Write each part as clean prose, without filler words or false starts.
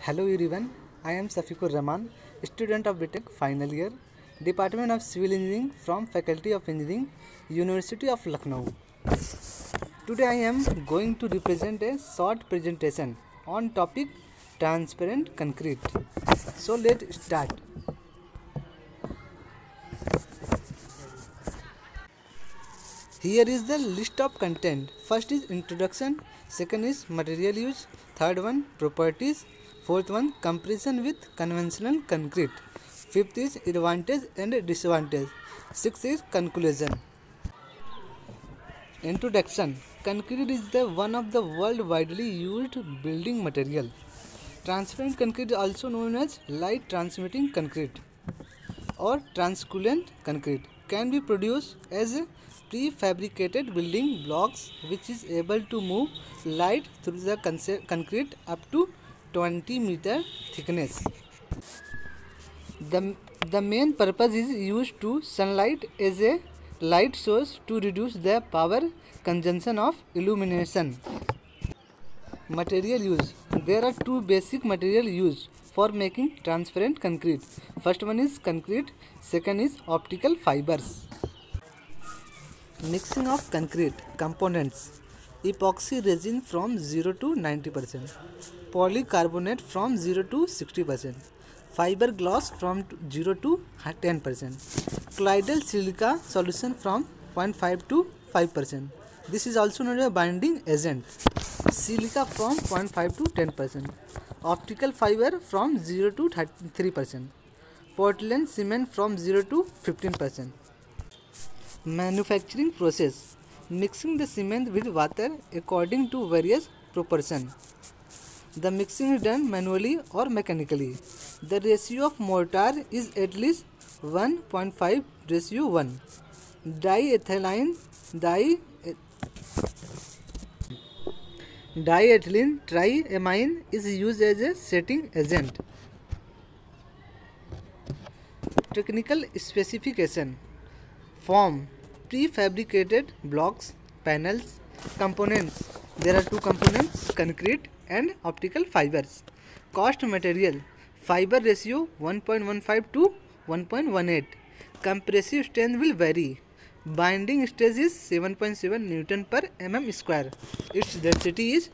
Hello everyone, I am Safikur Rahman, student of BTech final year, Department of Civil Engineering from Faculty of Engineering, University of Lucknow. Today I am going to represent a short presentation on topic transparent concrete. So let's start. Here is the list of content. First is introduction, second is material use, third one properties, fourth one comparison with conventional concrete, fifth is advantage and disadvantage, sixth is conclusion. Introduction. Concrete is the one of the world widely used building material. Transparent concrete is also known as light transmitting concrete or translucent concrete can be produced as prefabricated building blocks which is able to move light through the concrete up to 20 meter thickness. The main purpose is used to sunlight as a light source to reduce the power consumption of illumination. Material use. There are two basic material used for making transparent concrete. First one is concrete, second is optical fibers. Mixing of concrete components. Epoxy resin from 0 to 90%, polycarbonate from 0 to 60%, fiberglass from 0 to 10%, colloidal silica solution from 0.5 to 5%. This is also known as a binding agent. Silica from 0.5 to 10%, optical fiber from 0 to 3%, Portland cement from 0 to 15%. Manufacturing process. Mixing the cement with water according to various proportions. The mixing is done manually or mechanically. The ratio of mortar is at least 1.5:1. Diethylene triamine is used as a setting agent. Technical specification. Form. Prefabricated blocks, panels, components. There are two components, concrete and optical fibers. Cost material. Fiber ratio 1.15 to 1.18. Compressive strength will vary. Binding stress is 7.7 Newton per mm square. Its density is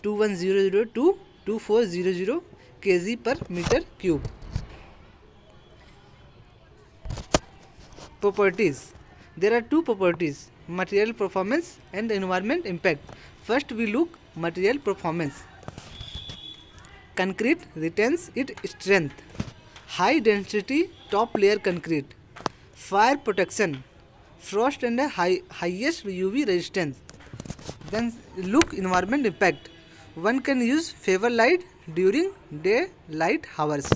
2100 to 2400 kg per meter cube. Properties. There are two properties, material performance and environment impact. First we look material performance. Concrete retains its strength. High density top layer concrete. Fire protection. Frost and highest UV resistance. Then look environment impact. One can use favor light during daylight hours.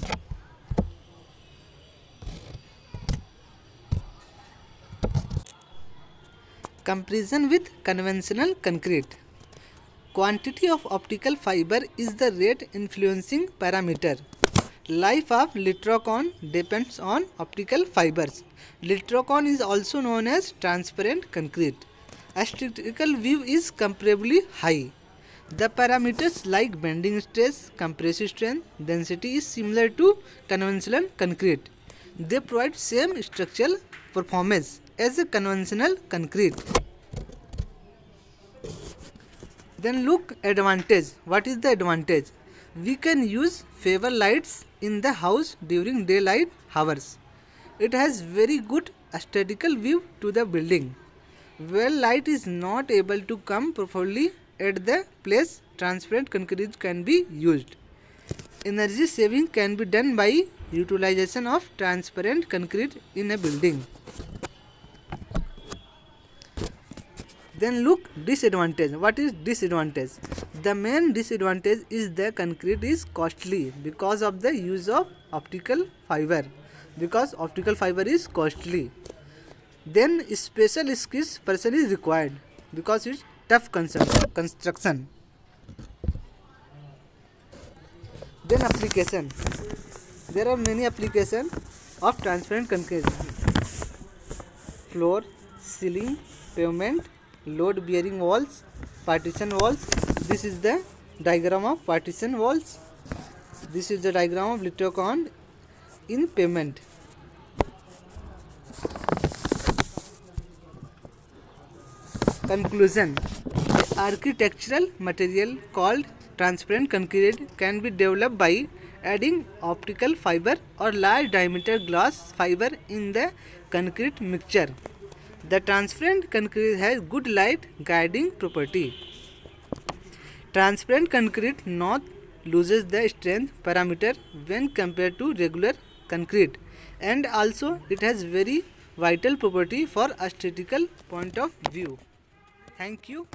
Comparison with conventional concrete. Quantity of optical fiber is the rate influencing parameter. Life of litrocon depends on optical fibers. Litrocon is also known as transparent concrete. Aesthetical view is comparably high. The parameters like bending stress, compressive strength, density is similar to conventional concrete. They provide same structural performance as a conventional concrete. Then look advantage. What is the advantage? We can use favor lights in the house during daylight hours. It has very good aesthetical view to the building. Where light is not able to come properly at the place, transparent concrete can be used. Energy saving can be done by utilization of transparent concrete in a building. Then look disadvantage. What is disadvantage? The main disadvantage is the concrete is costly because of the use of optical fiber. Because optical fiber is costly. Then special skills person is required because it's tough construction. Then application. There are many applications of transparent concrete. Floor, ceiling, pavement, load bearing walls, partition walls. This is the diagram of partition walls. This is the diagram of Litrocon in pavement. Conclusion. Architectural material called transparent concrete can be developed by adding optical fiber or large diameter glass fiber in the concrete mixture. The transparent concrete has good light guiding property. Transparent concrete not loses the strength parameter when compared to regular concrete, and also it has very vital property for aesthetical point of view. Thank you.